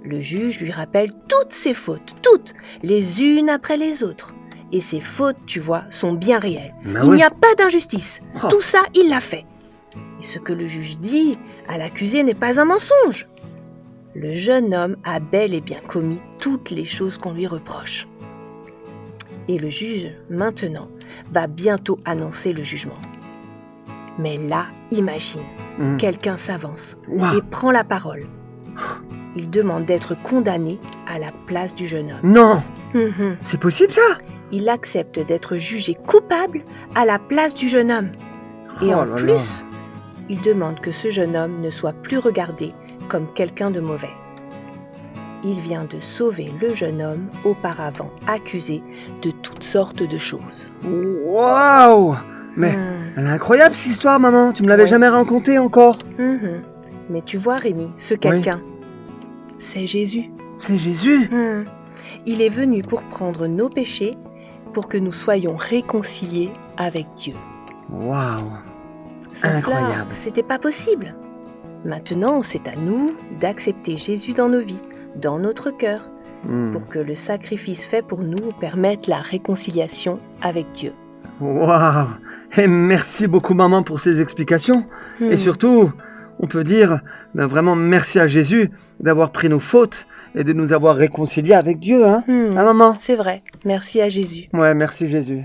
Le juge lui rappelle toutes ses fautes, toutes, les unes après les autres. Et ces fautes, tu vois, sont bien réelles. Ben Il oui. n'y a pas d'injustice. Oh. Tout ça, il l'a fait. Et ce que le juge dit à l'accusé n'est pas un mensonge. Le jeune homme a bel et bien commis toutes les choses qu'on lui reproche. Et le juge, maintenant, va bientôt annoncer le jugement. Mais là, imagine, Mhm. quelqu'un s'avance Waouh. et prend la parole. Il demande d'être condamné à la place du jeune homme. Non, Mhm. c'est possible ça? Il accepte d'être jugé coupable à la place du jeune homme. Et Oh en là plus, là. il demande que ce jeune homme ne soit plus regardé comme quelqu'un de mauvais. Il vient de sauver le jeune homme auparavant accusé de toutes sortes de choses. Waouh. Mais elle est incroyable cette histoire, maman. Tu me l'avais Ouais. jamais racontée encore. Mhm. Mais tu vois, Rémi, ce quelqu'un, c'est Jésus. C'est Jésus. Il est venu pour prendre nos péchés, pour que nous soyons réconciliés avec Dieu. Waouh. Sans cela, Incroyable. c'était pas possible. Maintenant, c'est à nous d'accepter Jésus dans nos vies, dans notre cœur, pour que le sacrifice fait pour nous permette la réconciliation avec Dieu. Waouh. Et merci beaucoup, maman, pour ces explications. Et surtout, on peut dire vraiment merci à Jésus d'avoir pris nos fautes et de nous avoir réconciliés avec Dieu, hein, Hmm, hein, maman? c'est vrai, merci à Jésus. Ouais, merci Jésus.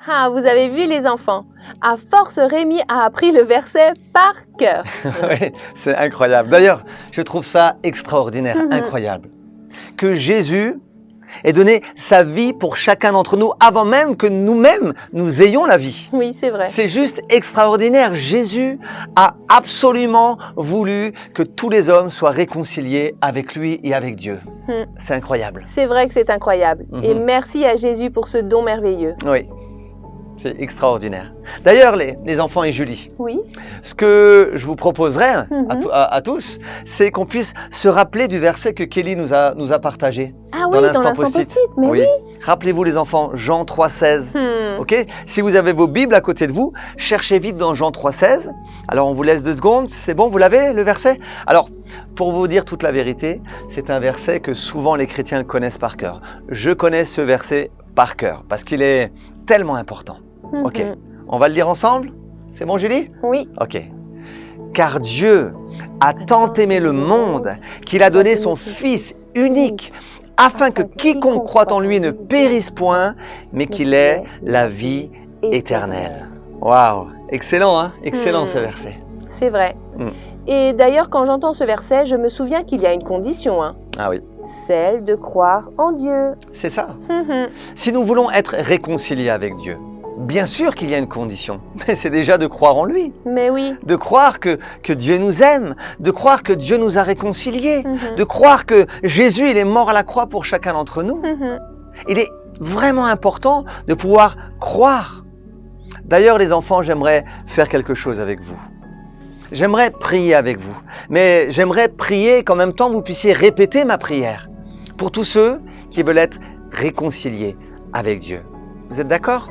Ah, vous avez vu les enfants, à force Rémi a appris le verset par cœur. Oui, c'est incroyable. D'ailleurs, je trouve ça extraordinaire, Mhm. incroyable. Que Jésus ait donné sa vie pour chacun d'entre nous avant même que nous-mêmes, nous ayons la vie. Oui, c'est vrai. C'est juste extraordinaire. Jésus a absolument voulu que tous les hommes soient réconciliés avec lui et avec Dieu. Mhm. C'est incroyable. C'est vrai que c'est incroyable. Mhm. Et merci à Jésus pour ce don merveilleux. Oui, c'est extraordinaire. D'ailleurs, les enfants et Julie, Oui. ce que je vous proposerais Mhm. à tous, c'est qu'on puisse se rappeler du verset que Kelly nous a partagé. Ah oui, Dans dans l'instant l'instant post-it. post-it, mais oui. Rappelez-vous les enfants, Jean 3,16. Hmm. Ok. Si vous avez vos Bibles à côté de vous, cherchez vite dans Jean 3,16. Alors on vous laisse 2 secondes. C'est bon, vous l'avez le verset? Alors, pour vous dire toute la vérité, c'est un verset que souvent les chrétiens le connaissent par cœur. Je connais ce verset par cœur parce qu'il est tellement important. Ok. Mhm. On va le lire ensemble? C'est bon, Julie? Oui. Ok. Car Dieu a tant aimé le monde qu'il a donné son Fils unique, afin que quiconque croit en lui ne périsse point, mais qu'il ait la vie éternelle. Waouh, excellent, hein? Excellent ce verset. C'est vrai. Mm. Et d'ailleurs, quand j'entends ce verset, je me souviens qu'il y a une condition, hein. Ah oui, Celle de croire en Dieu. c'est ça. Mhm. Si nous voulons être réconciliés avec Dieu, bien sûr qu'il y a une condition, mais c'est déjà de croire en lui, Mais oui. de croire que Dieu nous aime, de croire que Dieu nous a réconciliés, Mhm. de croire que Jésus, il est mort à la croix pour chacun d'entre nous. Mhm. Il est vraiment important de pouvoir croire. D'ailleurs, les enfants, j'aimerais faire quelque chose avec vous. J'aimerais prier avec vous, mais j'aimerais prier qu'en même temps vous puissiez répéter ma prière pour tous ceux qui veulent être réconciliés avec Dieu. Vous êtes d'accord?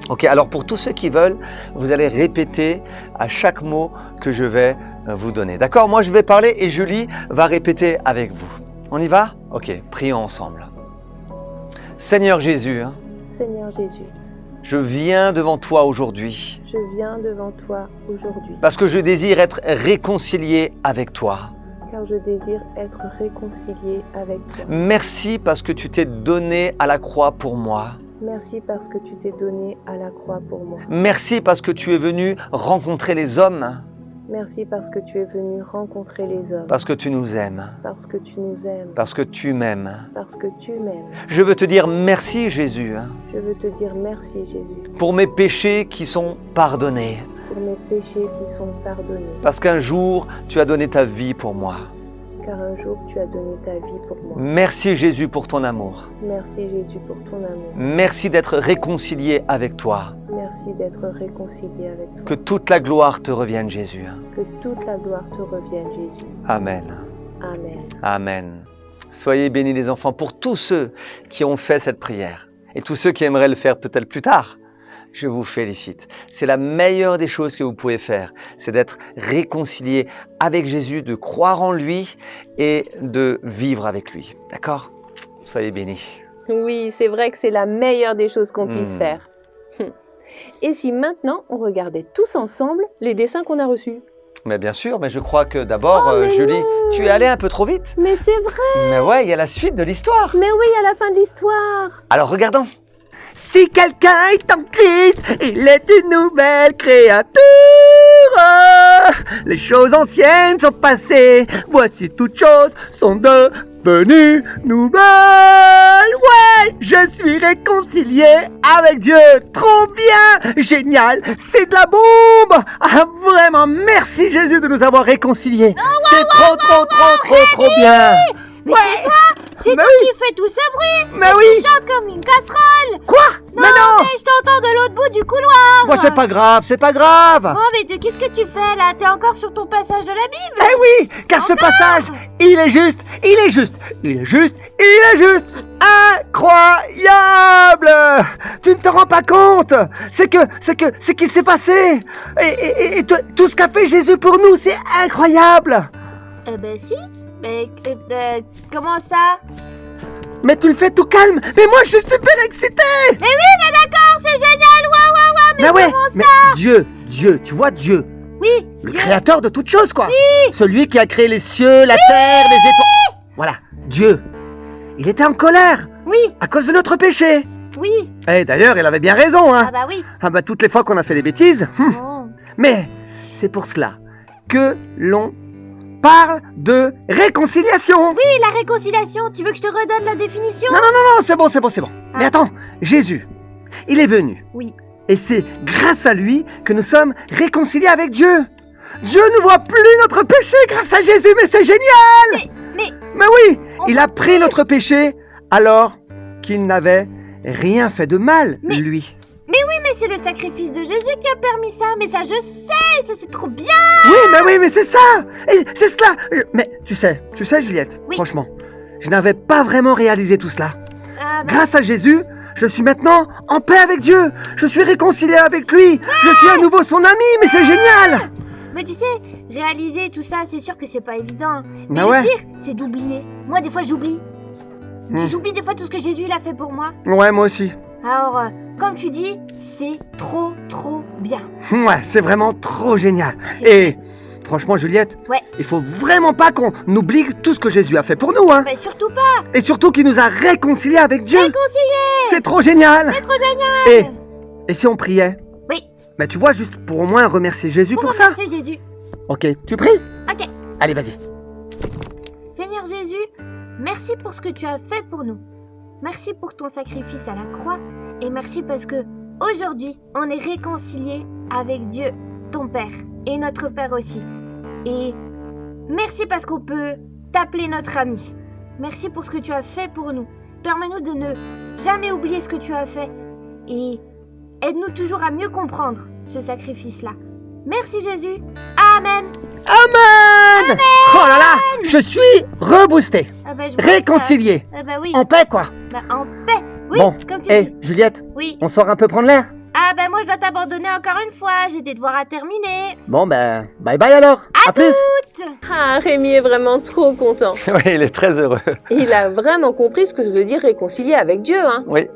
Ok, alors pour tous ceux qui veulent, vous allez répéter à chaque mot que je vais vous donner. D'accord? Moi je vais parler et Julie va répéter avec vous. On y va? Ok, prions ensemble. Seigneur Jésus, hein, Seigneur Jésus, je viens devant toi aujourd'hui je viens devant toi aujourd'hui, parce que je désire être réconcilié avec toi. car je désire être réconcilié avec toi. Merci parce que tu t'es donné à la croix pour moi. Merci parce que tu t'es donné à la croix pour moi. Merci parce que tu es venu rencontrer les hommes, Merci parce que tu es venu rencontrer les hommes, parce que tu nous aimes, parce que tu nous aimes, parce que tu m'aimes. parce que tu m'aimes. Je veux te dire merci Jésus, hein, Je veux te dire merci Jésus pour mes péchés qui sont pardonnés, pour mes péchés qui sont pardonnés, parce qu'un jour tu as donné ta vie pour moi. car un jour tu as donné ta vie pour moi. Merci Jésus pour ton amour. Merci Jésus pour ton amour. Merci d'être réconcilié avec toi. Merci d'être réconcilié avec toi. Que toute la gloire te revienne Jésus. Que toute la gloire te revienne Jésus. Amen. Amen. Amen. Soyez bénis les enfants pour tous ceux qui ont fait cette prière et tous ceux qui aimeraient le faire peut-être plus tard. Je vous félicite. C'est la meilleure des choses que vous pouvez faire. C'est d'être réconcilié avec Jésus, de croire en lui et de vivre avec lui. D'accord? Soyez bénis. Oui, c'est vrai que c'est la meilleure des choses qu'on puisse Hmm. faire. Et si maintenant on regardait tous ensemble les dessins qu'on a reçus? Mais bien sûr, mais je crois que d'abord, mais Julie, non. tu es allée un peu trop vite. Mais c'est vrai. Mais ouais, il y a la suite de l'histoire. Mais oui, à la fin de l'histoire. Alors regardons. Si quelqu'un est en Christ, il est une nouvelle créature. Les choses anciennes sont passées, voici toutes choses sont devenues nouvelles. Ouais, je suis réconcilié avec Dieu. Trop bien, génial, c'est de la bombe. Ah, vraiment, merci Jésus de nous avoir réconciliés. C'est trop bien. Mais Ouais. c'est toi C'est Mais toi oui. qui fais tout ce bruit Mais oui. Tu chantes comme une casserole Quoi? Mais non. Mais je t'entends de l'autre bout du couloir Moi, c'est pas grave, c'est pas grave. Oh mais qu'est-ce que tu fais là? T'es encore sur ton passage de la Bible? Eh oui, car ce passage, il est juste incroyable. Tu ne te rends pas compte. Ce qui s'est passé. Et tout ce qu'a fait Jésus pour nous, c'est incroyable. Eh ben si. Mais comment ça? Mais tu le fais tout calme. Mais moi, je suis super excité. Mais oui, mais d'accord, c'est génial. Waouh. Mais ouais, mais Dieu, tu vois Dieu. Oui, Le Dieu. créateur de toutes choses, quoi. Celui qui a créé les cieux, la terre, les étoiles. Voilà, Dieu. Il était en colère Oui, à cause de notre péché. oui. Et d'ailleurs, il avait bien raison, hein. Ah bah oui. Ah bah toutes les fois qu'on a fait des bêtises. Oh. Mais c'est pour cela que l'on parle de réconciliation. Oui, la réconciliation. Tu veux que je te redonne la définition? Non, c'est bon. Mais attends, Jésus, il est venu. Oui. Et c'est grâce à lui que nous sommes réconciliés avec Dieu. Dieu ne voit plus notre péché grâce à Jésus, mais c'est génial. Mais Oui, il a pris notre péché alors qu'il n'avait rien fait de mal, Mais- lui. Mais c'est le sacrifice de Jésus qui a permis ça. Mais ça, je sais. Ça, c'est trop bien. Oui, mais c'est ça. Et c'est cela. Mais tu sais, Juliette, Oui. franchement, je n'avais pas vraiment réalisé tout cela. Ah bah, Grâce à Jésus, je suis maintenant en paix avec Dieu. Je suis réconcilié avec lui. Je suis à nouveau son ami, mais c'est génial. mais tu sais, réaliser tout ça, c'est sûr que c'est pas évident. Mais Bah le ouais. pire, c'est d'oublier. Moi, des fois, j'oublie. Hmm. J'oublie des fois tout ce que Jésus il a fait pour moi. Ouais, moi aussi. Alors, comme tu dis, c'est trop bien. Ouais, c'est vraiment trop génial. Et franchement, Juliette, Ouais. il faut vraiment pas qu'on oublie tout ce que Jésus a fait pour nous, hein. Mais surtout pas. Et surtout qu'il nous a réconciliés avec Dieu. Réconcilier. C'est trop génial. C'est trop génial. Et si on priait? Oui. Mais tu vois, juste pour au moins remercier Jésus pour ça. remercier Jésus. Ok, tu pries? Ok. Allez, vas-y. Seigneur Jésus, merci pour ce que tu as fait pour nous. Merci pour ton sacrifice à la croix. Et merci parce que aujourd'hui, on est réconciliés avec Dieu, ton Père, et notre Père aussi. Et merci parce qu'on peut t'appeler notre ami. Merci pour ce que tu as fait pour nous. Permets-nous de ne jamais oublier ce que tu as fait. Et aide-nous toujours à mieux comprendre ce sacrifice-là. Merci Jésus. Amen. Amen. Oh là là, je suis reboosté, Ah bah, je vois réconcilié, ça. Ah bah oui. en paix quoi. Bah, en paix. Oui, Bon, comme tu hé, dis. Juliette, Oui. on sort un peu prendre l'air? Ah bah moi je dois t'abandonner encore une fois. J'ai des devoirs à terminer. Bon ben, bye bye alors. À plus. Ah, Rémi est vraiment trop content. Oui, il est très heureux. Il a vraiment compris ce que veut dire réconcilier avec Dieu, hein. Oui.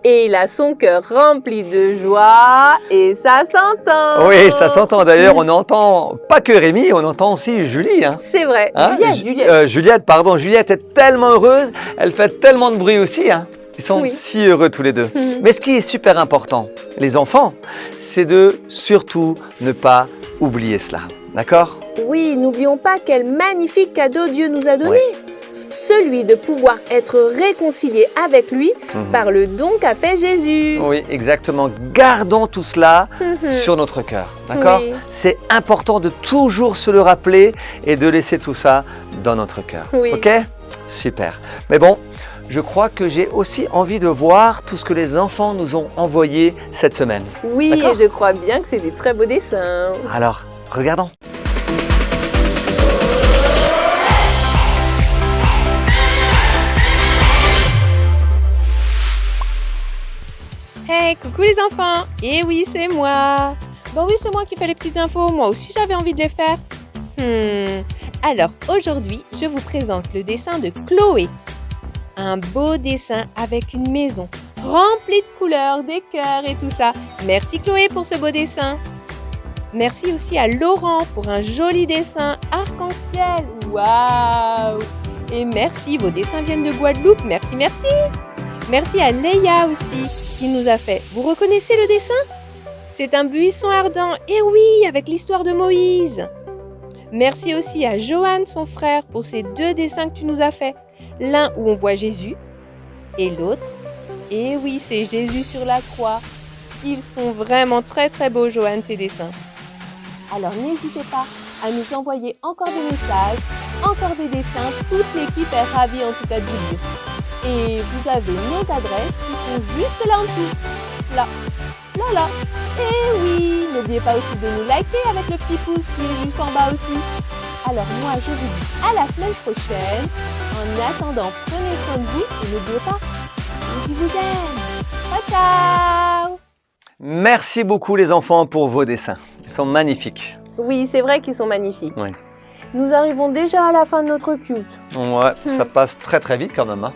Et il a son cœur rempli de joie et ça s'entend. Oui, ça s'entend. D'ailleurs, on n'entend pas que Rémi, on entend aussi Julie. Hein. C'est vrai. Hein? Juliette. Juliette est tellement heureuse, elle fait tellement de bruit aussi. Hein. Ils sont Oui. si heureux tous les deux. Mhm. Mais ce qui est super important, les enfants, c'est de surtout ne pas oublier cela. D'accord? Oui, n'oublions pas quel magnifique cadeau Dieu nous a donné. Celui de pouvoir être réconcilié avec lui Mhm. par le don qu'a fait Jésus. Oui, exactement. Gardons tout cela Mhm. sur notre cœur. D'accord? Oui. C'est important de toujours se le rappeler et de laisser tout ça dans notre cœur. Oui. Ok? Super. Mais bon, je crois que j'ai aussi envie de voir tout ce que les enfants nous ont envoyé cette semaine. Oui, D'accord. et je crois bien que c'est des très beaux dessins. Alors, regardons. Hey, coucou les enfants! Eh oui, c'est moi! Bah oui, c'est moi qui fais les petites infos, moi aussi j'avais envie de les faire. Alors, aujourd'hui, je vous présente le dessin de Chloé. Un beau dessin avec une maison remplie de couleurs, des cœurs et tout ça. Merci Chloé pour ce beau dessin. Merci aussi à Laurent pour un joli dessin arc-en-ciel. Waouh! Et merci, vos dessins viennent de Guadeloupe. Merci, merci. Merci à Leia aussi qui nous a fait. Vous reconnaissez le dessin? C'est un buisson ardent. Et oui, avec l'histoire de Moïse. Merci aussi à Johan, son frère, pour ces deux dessins que tu nous as fait. L'un où on voit Jésus et l'autre, et oui, c'est Jésus sur la croix. Ils sont vraiment très très beaux, Johan, tes dessins. Alors n'hésitez pas à nous envoyer encore des messages, encore des dessins. Toute l'équipe est ravie en tout cas de vous lire. Et vous avez nos adresses qui sont juste là en dessous. Là, là, là. Et oui, n'oubliez pas aussi de nous liker avec le petit pouce qui est juste en bas aussi. Alors moi, je vous dis à la semaine prochaine. En attendant, prenez soin de vous et n'oubliez pas, je vous aime. Ciao, ciao. Merci beaucoup les enfants pour vos dessins. Ils sont magnifiques. Oui, c'est vrai qu'ils sont magnifiques. Oui. Nous arrivons déjà à la fin de notre culte. Ouais, ça passe très très vite quand même. Hein.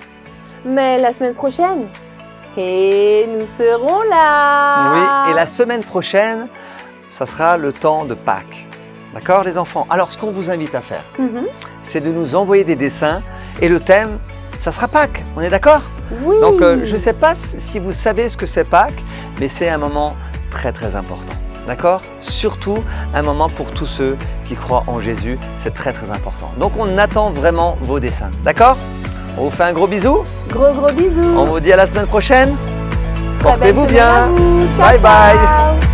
Mais la semaine prochaine, et nous serons là. Oui, et la semaine prochaine, ça sera le temps de Pâques. D'accord les enfants? Alors ce qu'on vous invite à faire, Mhm. c'est de nous envoyer des dessins et le thème, ça sera Pâques. On est d'accord? Oui. Donc je ne sais pas si vous savez ce que c'est Pâques, mais c'est un moment très très important. D'accord? Surtout un moment pour tous ceux qui croient en Jésus, c'est très très important. Donc on attend vraiment vos dessins. D'accord? On vous fait un gros bisou. Gros gros bisous. On vous dit à la semaine prochaine. Très belle Portez-vous semaine bien. à vous. Ciao, Bye bye. ciao.